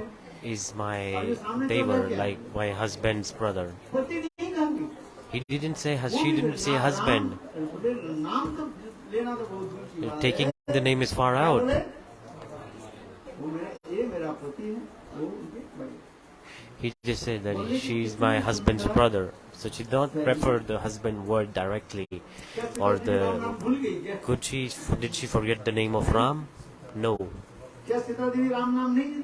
is my neighbor, like my husband's brother. पति नहीं कहूँगी। He didn't say, she didn't say husband. नाम तो लेना तो बहुत दूर की बात है। Taking the name is far क्या out. बोले? वो ये मेरा पति है, वो उनके भाई। He just said that she is my husband's brother. So she did not refer the husband word directly. Or the नाम भूल गई क्या? did she forget the name of Ram? No. क्या सीता देवी राम नाम नहीं?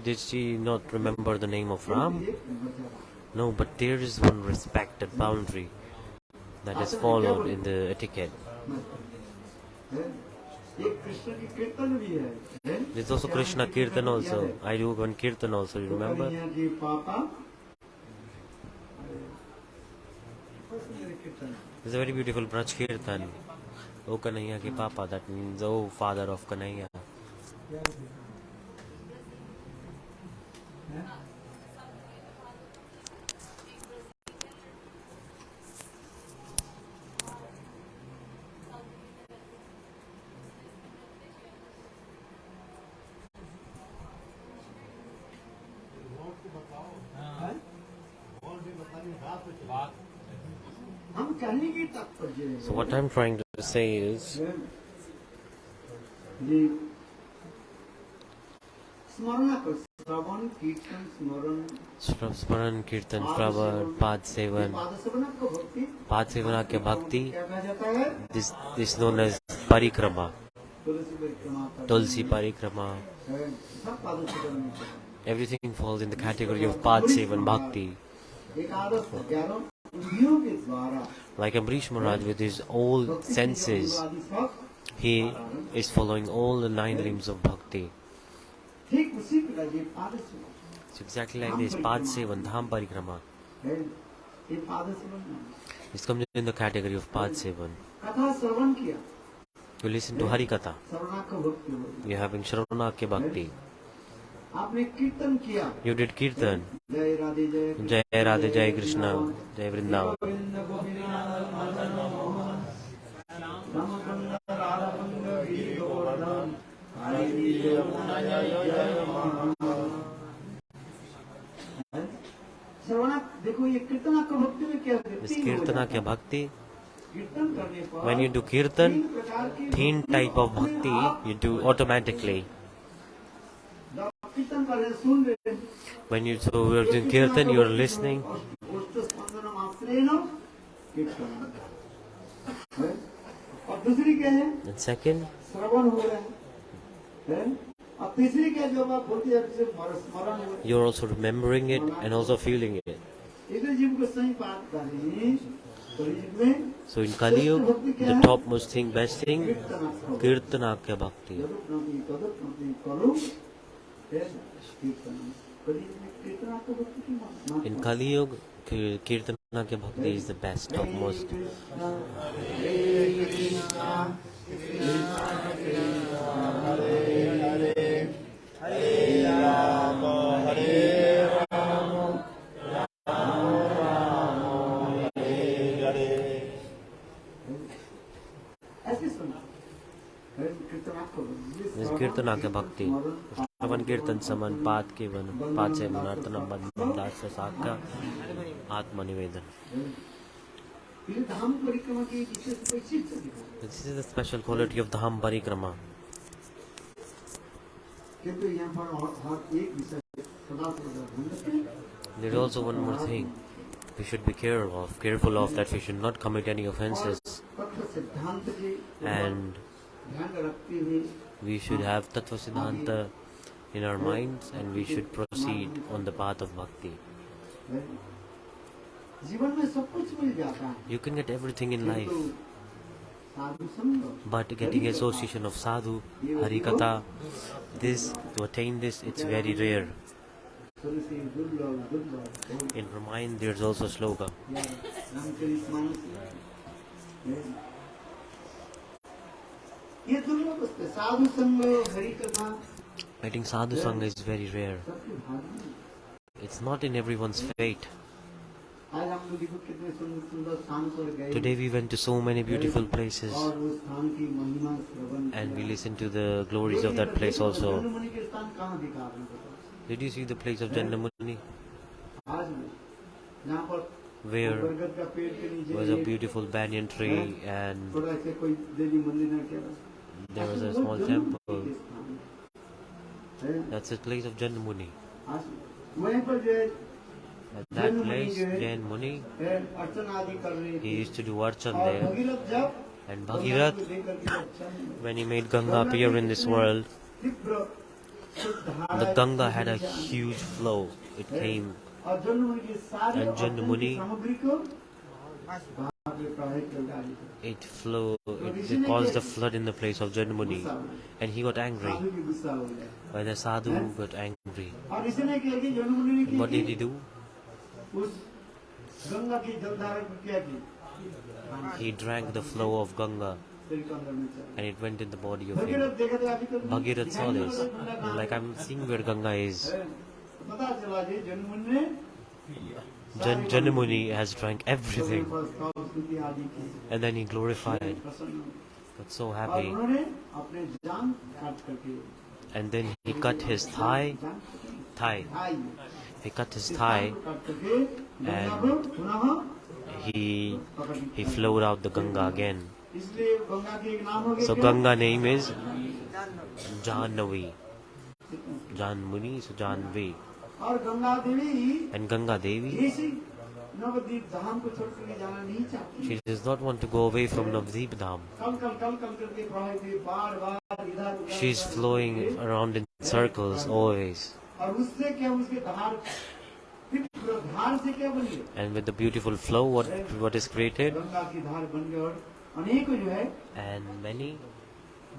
Did she not remember the name of Ram? ये बचा। No, but there is one respected boundary that is followed in the etiquette. एक कृष्ण की कीर्तन भी है। There's also Krishna Kirtan also. I do one Kirtan also, you remember? Kanhaiya के पापा कीर्तन There's a very beautiful Braj Kirtan. O Kanhaiya ke Papa, that means oh father of Kanhaiya. हम कहने की तात्पर्य है। So what I'm trying to say is, ये स्मरण कर, श्रवण कीर्तन स्मरण Smaran Kirtan, Shravan, pada-seva, पाद-सेवा को भक्ति pada-seva-bhakti, क्या कहा जाता है? this is known as parikrama, तुलसी परिक्रमा करना tulsi parikrama. है। सब पाद-सेवा में होता है। Everything falls in the category of pada-seva and bhakti. एकादश 11 इंद्रियों के द्वारा Like Amrish Maharaj with his old senses, he is following all the 9 limbs of bhakti. ठीक उसी प्रकार ये पाद-सेवा It's exactly like this, pada-seva and dham parikrama. है। ये पाद-सेवा नहीं। This comes in the category of pada-seva. कथा श्रवण किया, You listen to Harikatha, श्रवणार्थ भक्ति हो। you're having Shravanakya-bhakti. आपने कीर्तन किया, You did Kirtan, जय राधे जय Krishna, Jai Radha, Jai Krishna, Jai Vrindavan. Govind Govind Madan Mohan, Ramchandra Radhakund Giri Govardhan, Hari Yamuna जय मोहन। श्रवण देखो ये कीर्तनार्थ भक्ति में क्या है? This kirtanakya-bhakti, कीर्तन करने पर when you do Kirtan, तीन प्रकार की 3 type of bhakti you do automatically. जब कीर्तन कर रहे सुन रहे हैं, When you are doing Kirtan, you are listening. और दूसरी क्या है? And second, श्रवण हो रहा है। और तीसरी क्या जो आप बोलते हैं से स्मरण हो रहा you're also remembering it and also feeling it. है। इधर जीव को सही बात करें, कलयुग में So in Kali Yuga, the topmost thing, best thing, kirtanakya-bhakti. यदुप्नोति तदुप्नोति करो फिर कीर्तन कलयुग में कीर्तनाक्य-भक्ति की महत्ता In Kali Yuga, kirtanakya-bhakti is the best, topmost. This kirtanakya-bhakti. Shravan kirtan saman paad kevan, paad se manartanam badman dasya sakha atma nivedan. This is the special quality of Dham Parikrama. There is also one more thing we should be careful of, that we should not commit any offenses, and we should have Tattva Siddhanta in our minds, and we should proceed on the path of bhakti. You can get everything in life, but getting association of sadhu, harikatha, to attain this, it's very rare. In Ramayana there's also sloka. I think sadhu sangha is very rare. It's not in everyone's fate. Today we went to so many beautiful places, and we listened to the glories of that place also. Did you see the place of Jandamuni? Where was a beautiful banyan tree, and there was a small temple. That's the place of Jandamuni. At that place, Jain Muni, he used to do archan there. And Bhagirath, when he made Ganga appear in this world, the Ganga had a huge flow. It came, and Jain Muni, it caused a flood in the place of Jain Muni, and he got angry. When the sadhu got angry, and what did he do? He drank the flow of Ganga, and it went in the body of him. Bhagirath saw this. Like, I'm seeing where Ganga is. Janamuni has drank everything, and then he glorified. Got so happy. And then he cut his thigh. He cut his thigh, and he flowed out the Ganga again. So Ganga name is Janvi. Janmuni, so Janvi. And Ganga-devi, she does not want to go away from Navadvipa-dhama. She is flowing around in circles always. And with the beautiful flow, what is created? And many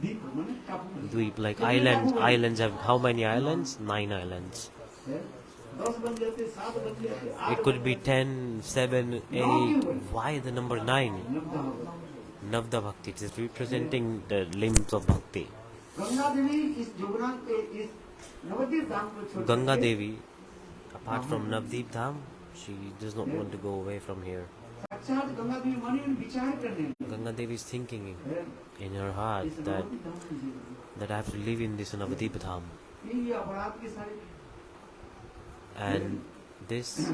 Dweep, like islands. Islands have how many islands? 9 islands. It could be 10, 7, 8. Why the number 9? Navda Bhakti. It is representing the limbs of Bhakti. Ganga-devi, apart from Navadvipa-dhama, she does not want to go away from here. Ganga-devi is thinking in her heart that I have to live in this Navadvipa-dhama. And this,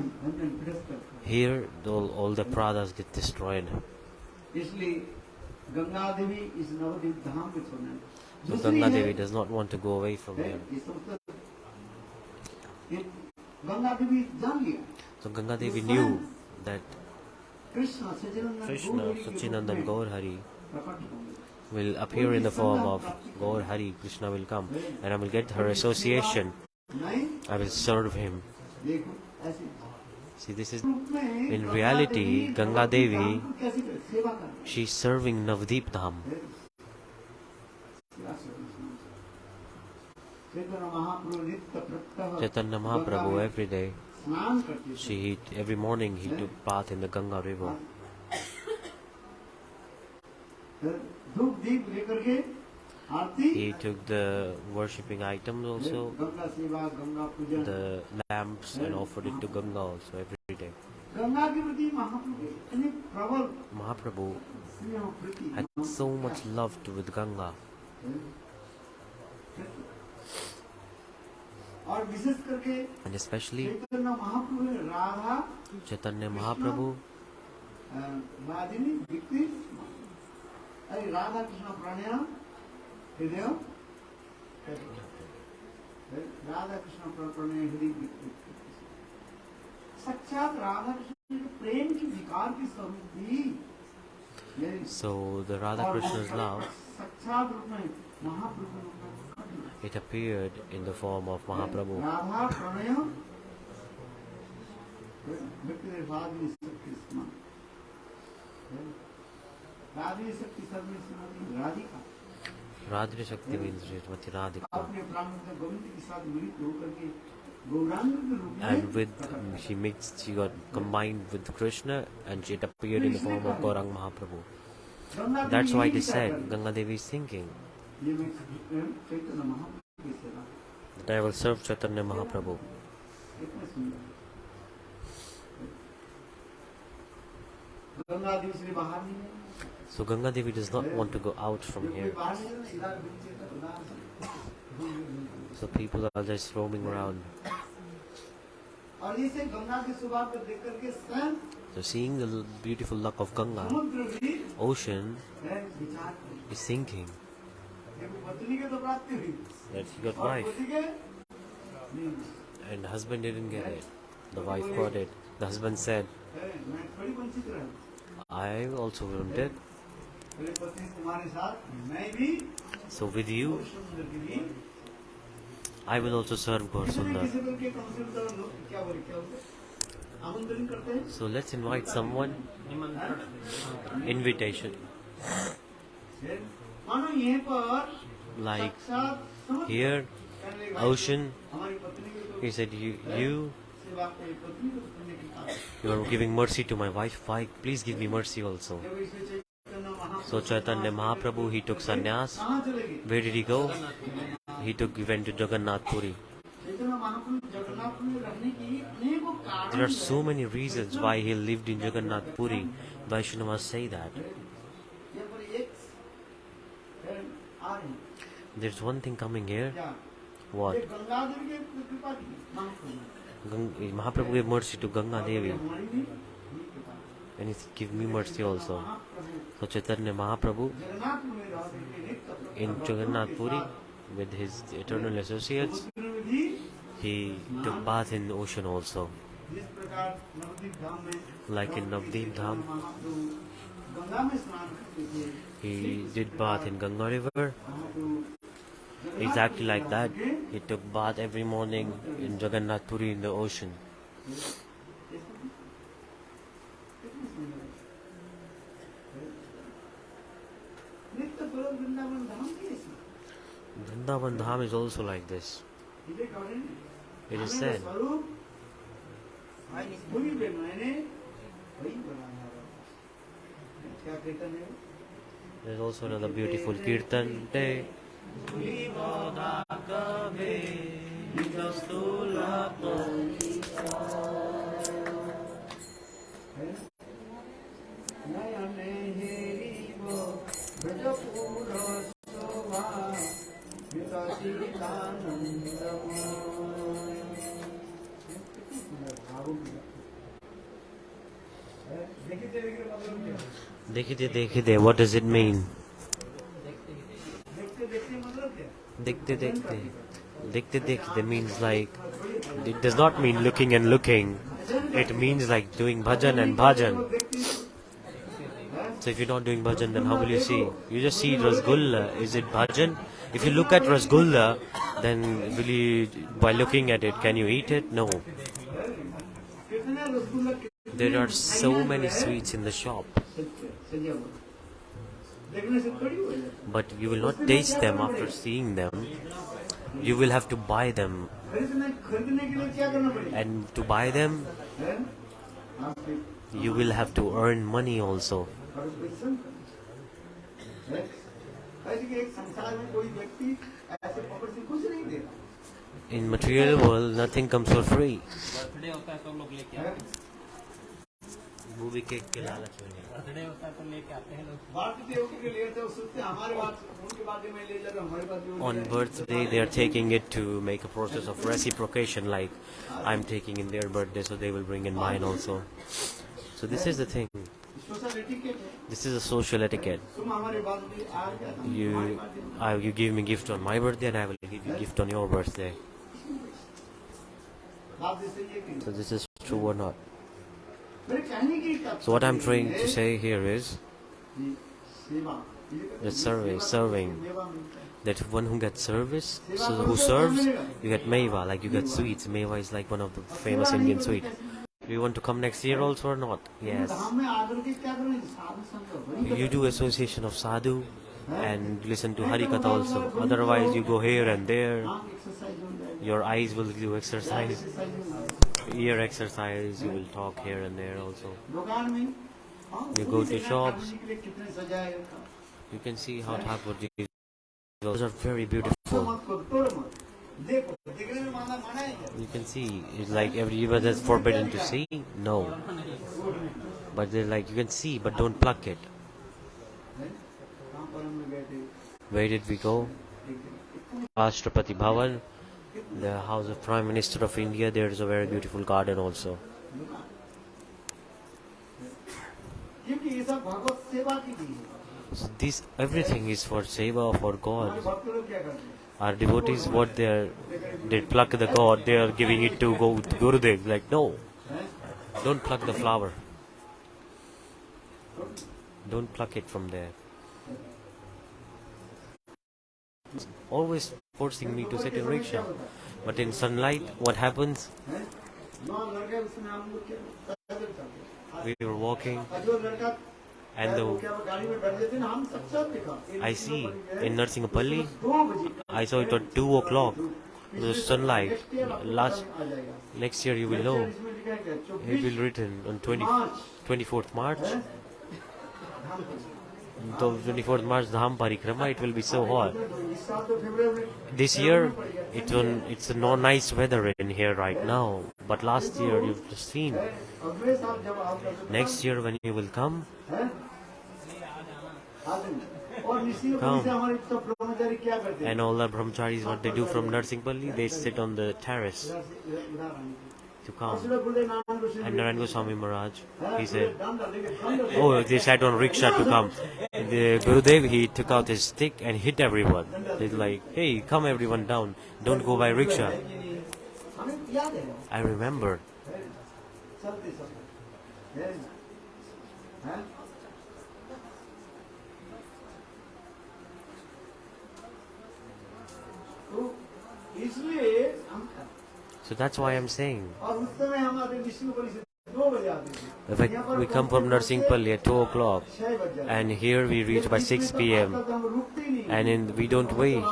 here all the pradas get destroyed. So Ganga-devi does not want to go away from here. So Ganga-devi knew that Krishna, Sachinandan Gaur Hari, will appear in the form of Gaur Hari. Krishna will come, and I will get her association. I will serve him. See, this is in reality Ganga-devi. She's serving Navadvipa-dhama. Chaitanya Mahaprabhu every day, every morning he took bath in the Ganga river. He took the worshipping items also, the lamps, and offered it to Ganga also every day. Mahaprabhu had so much love with Ganga. And especially Chaitanya Mahaprabhu, Radha Krishna pranaya, Radha Krishna pranaya, Sakshat Radha Krishna prem ki vikar ki sarupi. So the Radha Krishna's love, it appeared in the form of Mahaprabhu. Radha Shakti means Srimati Radhika. And she got combined with Krishna, and it appeared in the form of Gauranga Mahaprabhu. That's why it is said, Ganga-devi is thinking that I will serve Chaitanya Mahaprabhu. So Ganga-devi does not want to go out from here. So people are just roaming around. So seeing the beautiful luck of Ganga, ocean is thinking that he got wife, and husband didn't get it. The wife got it. The husband said, I also want it. So with you, I will also serve God Sundar. So let's invite someone. Invitation. Like here, ocean. He said, you are giving mercy to my wife. Please give me mercy also. So Chaitanya Mahaprabhu, he took sannyas. Where did he go? He went to Jagannath Puri. There are so many reasons why he lived in Jagannath Puri. Vaishnavas say that. There's one thing coming here. What? Mahaprabhu gave mercy to Ganga-devi, and he gave me mercy also. So Chaitanya Mahaprabhu in Jagannath Puri with his eternal associates, he took bath in the ocean also. Like in Navadvipa-dhama, he did bath in Ganga river. Exactly like that, he took bath every morning in Jagannath Puri in the ocean. Vrindavan-dhama is also like this. It is said, there is also another beautiful kirtan day. Dekhite, Dekhite, what does it mean? Dekhite, Dekhite. Dekhite, Dekhite means like, it does not mean looking and looking. It means like doing bhajan and bhajan. So if you're not doing bhajan, then how will you see? You just see rasgulla. Is it bhajan? If you look at rasgulla, then will you, by looking at it, can you eat it? No. There are so many sweets in the shop, but you will not taste them after seeing them. You will have to buy them, and to buy them you will have to earn money also. In material world, nothing comes for free. Movie cake के लालच में नहीं. On birthday, they are taking it to make a process of reciprocation, like I'm taking in their birthday, so they will bring in mine also. So this is the thing. This is a social etiquette. You give me gift on my birthday, and I will give you gift on your birthday. So this is true or not? So what I'm trying to say here is that serving, that one who gets service, so who serves, you get meva, like you get sweets. Meva is like one of the famous Indian sweets. Do you want to come next year also or not? Yes. You do association of sadhu and listen to Harikatha also. Otherwise you go here and there. Your eyes will do exercise. Ear exercise, you will talk here and there also. You go to shops, you can see how Thakur ji, those are very beautiful. You can see, it's like everywhere that's forbidden to see, no. But they're like, you can see, but don't pluck it. Where did we go? Rashtrapati Bhavan, the house of Prime Minister of India. There is a very beautiful garden also. So this everything is for seva, for God. Our devotees, what they pluck the God, they are giving it to Gurudev. Like, no, don't pluck the flower. Don't pluck it from there. Always forcing me to sit in rickshaw. But in sunlight, what happens? We were walking, and I see in Nrisimhadeva, I saw it at 2 o'clock. The sunlight. Next year you will know. It will written on 24th March. The 24th March Dham-parikrama, it will be so hot. This year, it's a nice weather in here right now. But last year, you've just seen. Next year, when you will come, and all the brahmacharis, what they do from Nrisimhadeva, they sit on the terrace to come. And Radha and Maharaj, he said, oh, they sat on rickshaw to come. The Gurudev, he took out his stick and hit everyone. He's like, hey, come everyone down, don't go by rickshaw. I remember. So that's why I'm saying. If we come from Nrisimhadeva at 2 o'clock, and here we reach by 6 p.m. and we don't wait.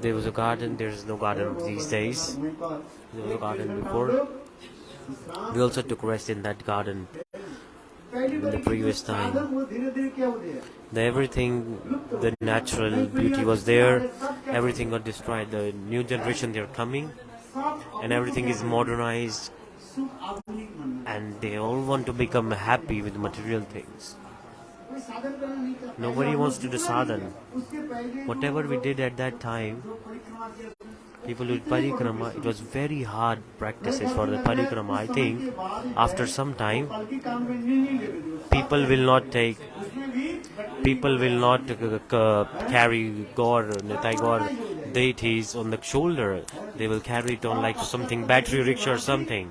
There was a garden, there is no garden these days. There was a garden before. We also took rest in that garden in the previous time. The natural beauty was there. Everything got destroyed. The new generation, they're coming, and everything is modernized, and they all want to become happy with material things. Nobody wants to do sadhana. Whatever we did at that time, people did parikrama. It was very hard practices for the parikrama. I think after some time, people will not carry God, Nitai God deities on the shoulder. They will carry it on like something battery rickshaw or something.